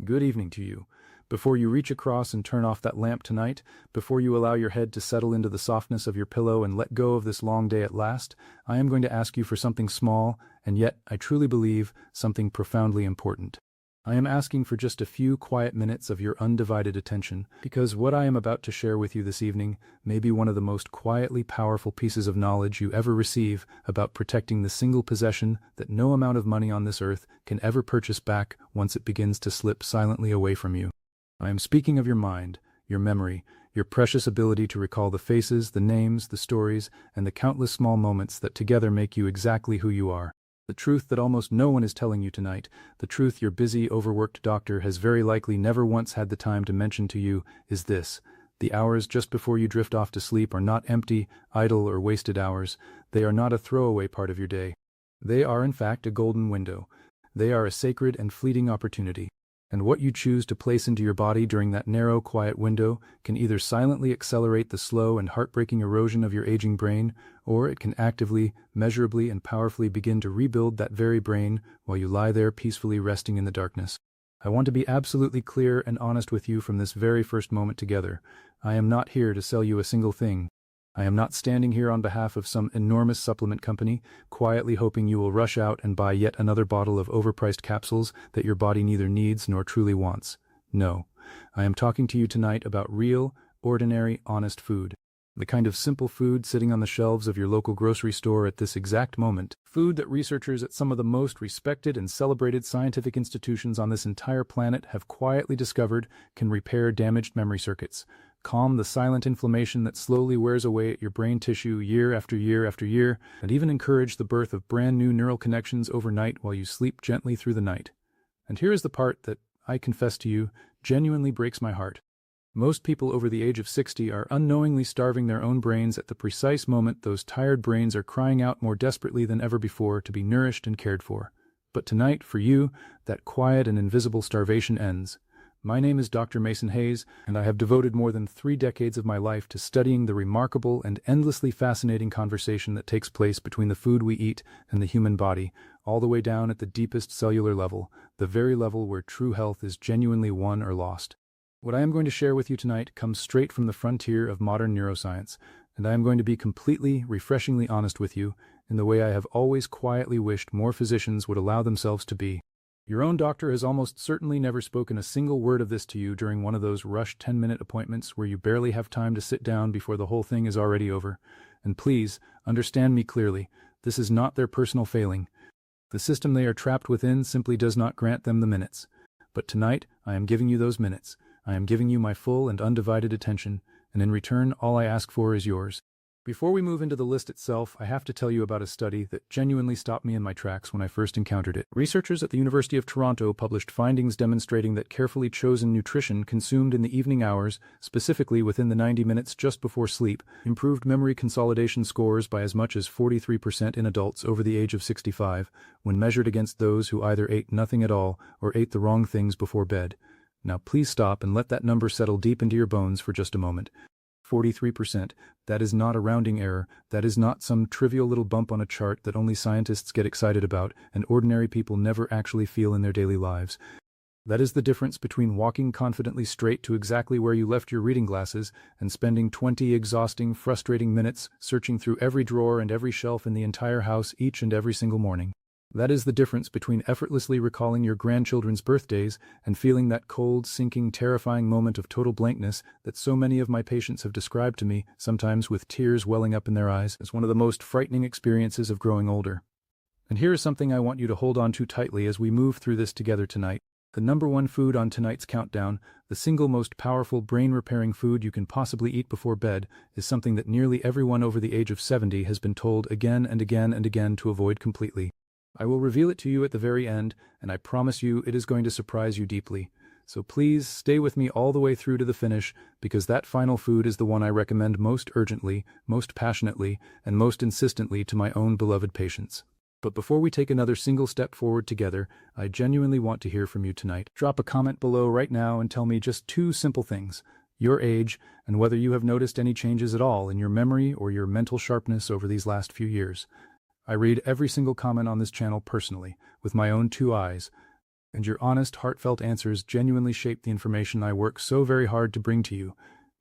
Good evening to you. Before you reach across and turn off that lamp tonight, before you allow your head to settle into the softness of your pillow and let go of this long day at last, I am going to ask you for something small, and yet, I truly believe, something profoundly important. I am asking for just a few quiet minutes of your undivided attention, because what I am about to share with you this evening may be one of the most quietly powerful pieces of knowledge you ever receive about protecting the single possession that no amount of money on this earth can ever purchase back once it begins to slip silently away from you. I am speaking of your mind, your memory, your precious ability to recall the faces, the names, the stories, and the countless small moments that together make you exactly who you are. The truth that almost no one is telling you tonight, the truth your busy, overworked doctor has very likely never once had the time to mention to you, is this: the hours just before you drift off to sleep are not empty, idle, or wasted hours. They are not a throwaway part of your day. They are, in fact, a golden window. They are a sacred and fleeting opportunity. And what you choose to place into your body during that narrow, quiet window can either silently accelerate the slow and heartbreaking erosion of your aging brain, or it can actively, measurably, and powerfully begin to rebuild that very brain while you lie there peacefully resting in the darkness. I want to be absolutely clear and honest with you from this very first moment together. I am not here to sell you a single thing. I am not standing here on behalf of some enormous supplement company, quietly hoping you will rush out and buy yet another bottle of overpriced capsules that your body neither needs nor truly wants. No, I am talking to you tonight about real, ordinary, honest food. The kind of simple food sitting on the shelves of your local grocery store at this exact moment. Food that researchers at some of the most respected and celebrated scientific institutions on this entire planet have quietly discovered can repair damaged memory circuits, calm the silent inflammation that slowly wears away at your brain tissue year after year after year, and even encourage the birth of brand new neural connections overnight while you sleep gently through the night. And here is the part that, I confess to you, genuinely breaks my heart. Most people over the age of 60 are unknowingly starving their own brains at the precise moment those tired brains are crying out more desperately than ever before to be nourished and cared for. But tonight, for you, that quiet and invisible starvation ends. My name is Dr. Mason Hayes, and I have devoted more than 3 decades of my life to studying the remarkable and endlessly fascinating conversation that takes place between the food we eat and the human body, all the way down at the deepest cellular level, the very level where true health is genuinely won or lost. What I am going to share with you tonight comes straight from the frontier of modern neuroscience, and I am going to be completely, refreshingly honest with you, in the way I have always quietly wished more physicians would allow themselves to be. Your own doctor has almost certainly never spoken a single word of this to you during one of those rushed 10-minute appointments where you barely have time to sit down before the whole thing is already over. And please, understand me clearly, this is not their personal failing. The system they are trapped within simply does not grant them the minutes. But tonight, I am giving you those minutes. I am giving you my full and undivided attention, and in return, all I ask for is yours. Before we move into the list itself, I have to tell you about a study that genuinely stopped me in my tracks when I first encountered it. Researchers at the University of Toronto published findings demonstrating that carefully chosen nutrition consumed in the evening hours, specifically within the 90 minutes just before sleep, improved memory consolidation scores by as much as 43% in adults over the age of 65, when measured against those who either ate nothing at all or ate the wrong things before bed. Now please stop and let that number settle deep into your bones for just a moment. 43%. That is not a rounding error. That is not some trivial little bump on a chart that only scientists get excited about and ordinary people never actually feel in their daily lives. That is the difference between walking confidently straight to exactly where you left your reading glasses and spending 20 exhausting, frustrating minutes searching through every drawer and every shelf in the entire house each and every single morning. That is the difference between effortlessly recalling your grandchildren's birthdays and feeling that cold, sinking, terrifying moment of total blankness that so many of my patients have described to me, sometimes with tears welling up in their eyes, as one of the most frightening experiences of growing older. And here is something I want you to hold on to tightly as we move through this together tonight. The number one food on tonight's countdown, the single most powerful brain-repairing food you can possibly eat before bed, is something that nearly everyone over the age of 70 has been told again and again and again to avoid completely. I will reveal it to you at the very end, and I promise you it is going to surprise you deeply. So please stay with me all the way through to the finish, because that final food is the one I recommend most urgently, most passionately, and most insistently to my own beloved patients. But before we take another single step forward together, I genuinely want to hear from you tonight. Drop a comment below right now and tell me just 2 simple things: your age, and whether you have noticed any changes at all in your memory or your mental sharpness over these last few years. I read every single comment on this channel personally, with my own 2 eyes. And your honest, heartfelt answers genuinely shape the information I work so very hard to bring to you.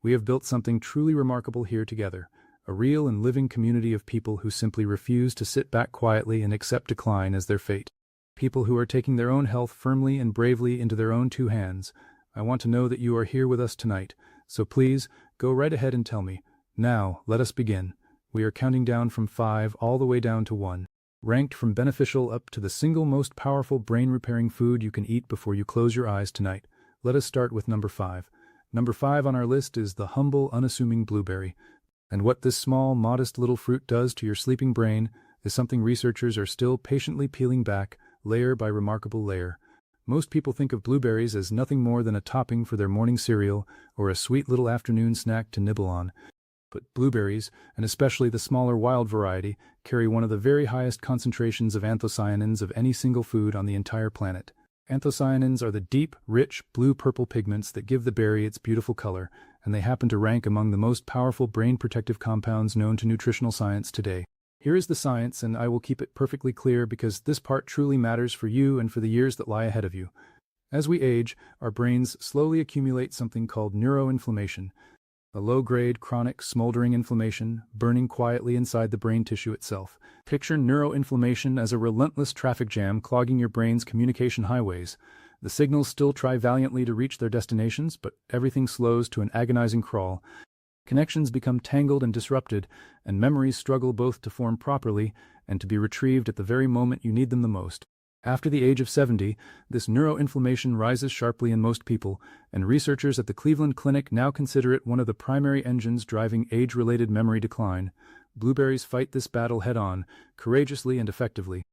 We have built something truly remarkable here together, a real and living community of people who simply refuse to sit back quietly and accept decline as their fate. People who are taking their own health firmly and bravely into their own two hands. I want to know that you are here with us tonight, so please, go right ahead and tell me. Now, let us begin. We are counting down from 5 all the way down to 1. Ranked from beneficial up to the single most powerful brain-repairing food you can eat before you close your eyes tonight. Let us start with number 5. Number 5 on our list is the humble, unassuming blueberry. And what this small, modest little fruit does to your sleeping brain is something researchers are still patiently peeling back, layer by remarkable layer. Most people think of blueberries as nothing more than a topping for their morning cereal or a sweet little afternoon snack to nibble on. But blueberries, and especially the smaller wild variety, carry one of the very highest concentrations of anthocyanins of any single food on the entire planet. Anthocyanins are the deep, rich, blue-purple pigments that give the berry its beautiful color, and they happen to rank among the most powerful brain-protective compounds known to nutritional science today. Here is the science, and I will keep it perfectly clear because this part truly matters for you and for the years that lie ahead of you. As we age, our brains slowly accumulate something called neuroinflammation, a low-grade, chronic, smoldering inflammation burning quietly inside the brain tissue itself. Picture neuroinflammation as a relentless traffic jam clogging your brain's communication highways. The signals still try valiantly to reach their destinations, but everything slows to an agonizing crawl. Connections become tangled and disrupted, and memories struggle both to form properly and to be retrieved at the very moment you need them the most. After the age of 70, this neuroinflammation rises sharply in most people, and researchers at the Cleveland Clinic now consider it one of the primary engines driving age-related memory decline. Blueberries fight this battle head-on, courageously and effectively.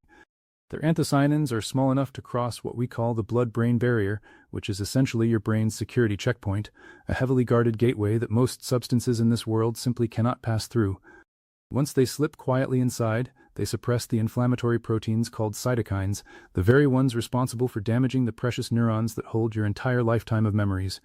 Their anthocyanins are small enough to cross what we call the blood-brain barrier, which is essentially your brain's security checkpoint, a heavily guarded gateway that most substances in this world simply cannot pass through. Once they slip quietly inside, they suppress the inflammatory proteins called cytokines, the very ones responsible for damaging the precious neurons that hold your entire lifetime of memories.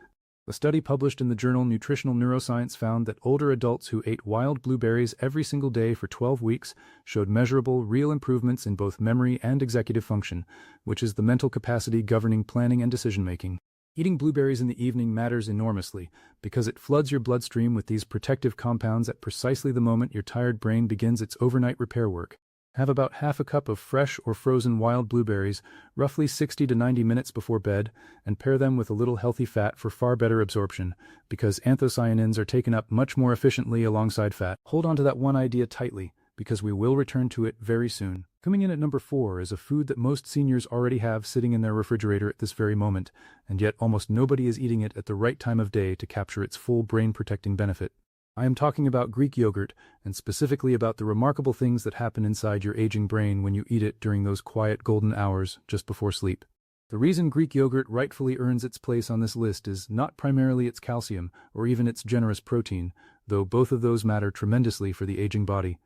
A study published in the journal Nutritional Neuroscience found that older adults who ate wild blueberries every single day for 12 weeks showed measurable, real improvements in both memory and executive function, which is the mental capacity governing planning and decision-making. Eating blueberries in the evening matters enormously because it floods your bloodstream with these protective compounds at precisely the moment your tired brain begins its overnight repair work. Have about half a cup of fresh or frozen wild blueberries, roughly 60 to 90 minutes before bed, and pair them with a little healthy fat for far better absorption, because anthocyanins are taken up much more efficiently alongside fat. Hold on to that one idea tightly, because we will return to it very soon. Coming in at number 4 is a food that most seniors already have sitting in their refrigerator at this very moment, and yet almost nobody is eating it at the right time of day to capture its full brain-protecting benefit. I am talking about Greek yogurt, and specifically about the remarkable things that happen inside your aging brain when you eat it during those quiet golden hours just before sleep. The reason Greek yogurt rightfully earns its place on this list is not primarily its calcium or even its generous protein, though both of those matter tremendously for the aging body.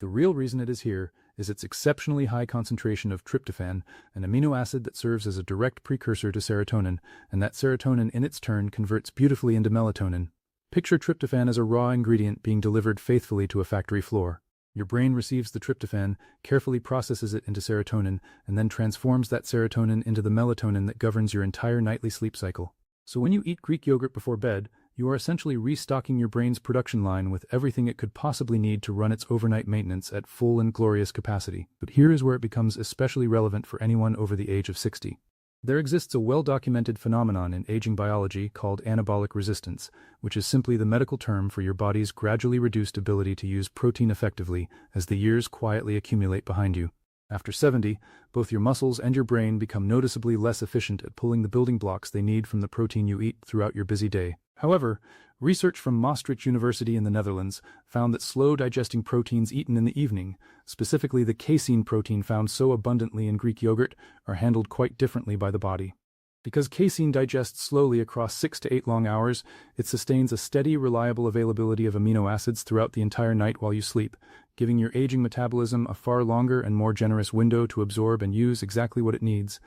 The real reason it is here is its exceptionally high concentration of tryptophan, an amino acid that serves as a direct precursor to serotonin, and that serotonin in its turn converts beautifully into melatonin. Picture tryptophan as a raw ingredient being delivered faithfully to a factory floor. Your brain receives the tryptophan, carefully processes it into serotonin, and then transforms that serotonin into the melatonin that governs your entire nightly sleep cycle. So when you eat Greek yogurt before bed, you are essentially restocking your brain's production line with everything it could possibly need to run its overnight maintenance at full and glorious capacity. But here is where it becomes especially relevant for anyone over the age of 60. There exists a well-documented phenomenon in aging biology called anabolic resistance, which is simply the medical term for your body's gradually reduced ability to use protein effectively as the years quietly accumulate behind you. After 70, both your muscles and your brain become noticeably less efficient at pulling the building blocks they need from the protein you eat throughout your busy day. However, research from Maastricht University in the Netherlands found that slow-digesting proteins eaten in the evening, specifically the casein protein found so abundantly in Greek yogurt, are handled quite differently by the body. Because casein digests slowly across 6 to 8 long hours, it sustains a steady, reliable availability of amino acids throughout the entire night while you sleep, giving your aging metabolism a far longer and more generous window to absorb and use exactly what it needs.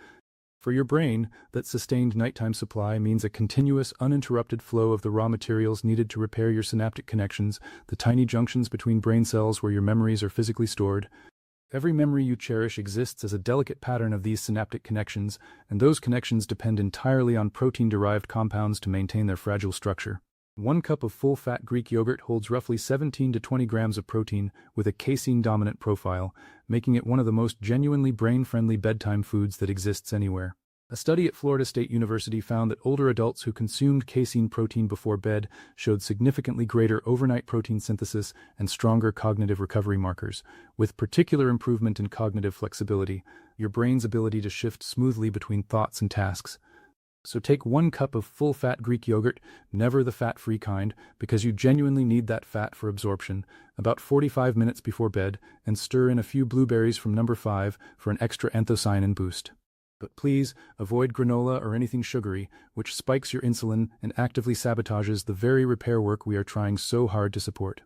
For your brain, that sustained nighttime supply means a continuous, uninterrupted flow of the raw materials needed to repair your synaptic connections, the tiny junctions between brain cells where your memories are physically stored. Every memory you cherish exists as a delicate pattern of these synaptic connections, and those connections depend entirely on protein-derived compounds to maintain their fragile structure. 1 cup of full-fat Greek yogurt holds roughly 17 to 20 grams of protein with a casein-dominant profile, making it one of the most genuinely brain-friendly bedtime foods that exists anywhere. A study at Florida State University found that older adults who consumed casein protein before bed showed significantly greater overnight protein synthesis and stronger cognitive recovery markers, with particular improvement in cognitive flexibility, your brain's ability to shift smoothly between thoughts and tasks. So take 1 cup of full-fat Greek yogurt, never the fat-free kind, because you genuinely need that fat for absorption, about 45 minutes before bed, and stir in a few blueberries from number 5 for an extra anthocyanin boost. But please, avoid granola or anything sugary, which spikes your insulin and actively sabotages the very repair work we are trying so hard to support.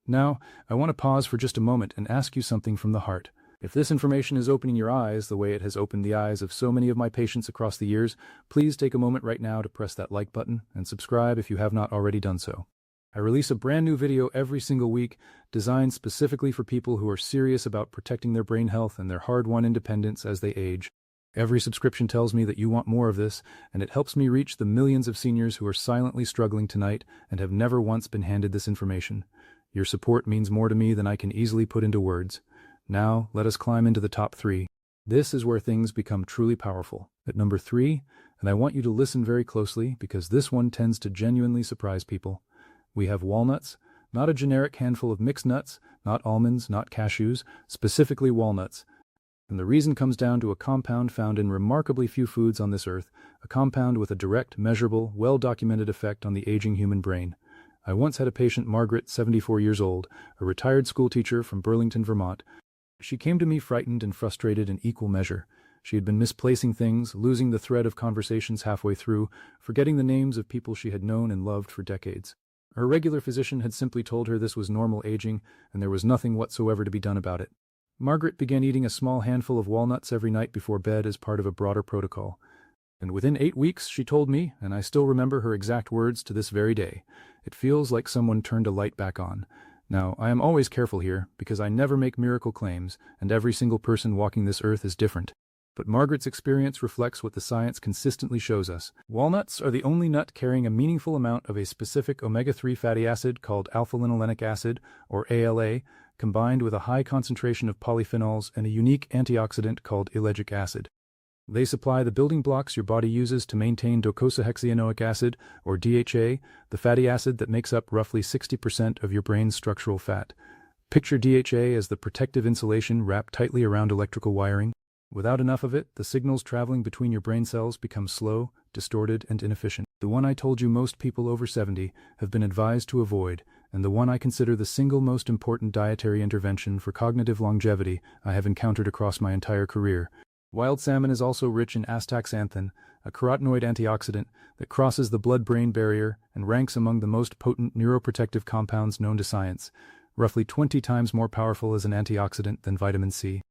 Now, I want to pause for just a moment and ask you something from the heart. If this information is opening your eyes the way it has opened the eyes of so many of my patients across the years, please take a moment right now to press that like button and subscribe if you have not already done so. I release a brand new video every single week, designed specifically for people who are serious about protecting their brain health and their hard-won independence as they age. Every subscription tells me that you want more of this, and it helps me reach the millions of seniors who are silently struggling tonight and have never once been handed this information. Your support means more to me than I can easily put into words. Now, let us climb into the top 3. This is where things become truly powerful. At number 3, and I want you to listen very closely because this one tends to genuinely surprise people, we have walnuts, not a generic handful of mixed nuts, not almonds, not cashews, specifically walnuts. And the reason comes down to a compound found in remarkably few foods on this earth, a compound with a direct, measurable, well-documented effect on the aging human brain. I once had a patient, Margaret, 74 years old, a retired schoolteacher from Burlington, Vermont. She came to me frightened and frustrated in equal measure. She had been misplacing things, losing the thread of conversations halfway through, forgetting the names of people she had known and loved for decades. Her regular physician had simply told her this was normal aging, and there was nothing whatsoever to be done about it. Margaret began eating a small handful of walnuts every night before bed as part of a broader protocol. And within 8 weeks, she told me, and I still remember her exact words to this very day, "It feels like someone turned a light back on." Now, I am always careful here, because I never make miracle claims, and every single person walking this earth is different. But Margaret's experience reflects what the science consistently shows us. Walnuts are the only nut carrying a meaningful amount of a specific omega-3 fatty acid called alpha-linolenic acid, or ALA, combined with a high concentration of polyphenols and a unique antioxidant called ellagic acid. They supply the building blocks your body uses to maintain docosahexaenoic acid, or DHA, the fatty acid that makes up roughly 60% of your brain's structural fat. Picture DHA as the protective insulation wrapped tightly around electrical wiring. Without enough of it, the signals traveling between your brain cells become slow, distorted, and inefficient. The one I told you most people over 70 have been advised to avoid, and the one I consider the single most important dietary intervention for cognitive longevity I have encountered across my entire career. Wild salmon is also rich in astaxanthin, a carotenoid antioxidant that crosses the blood-brain barrier and ranks among the most potent neuroprotective compounds known to science, roughly 20 times more powerful as an antioxidant than vitamin C.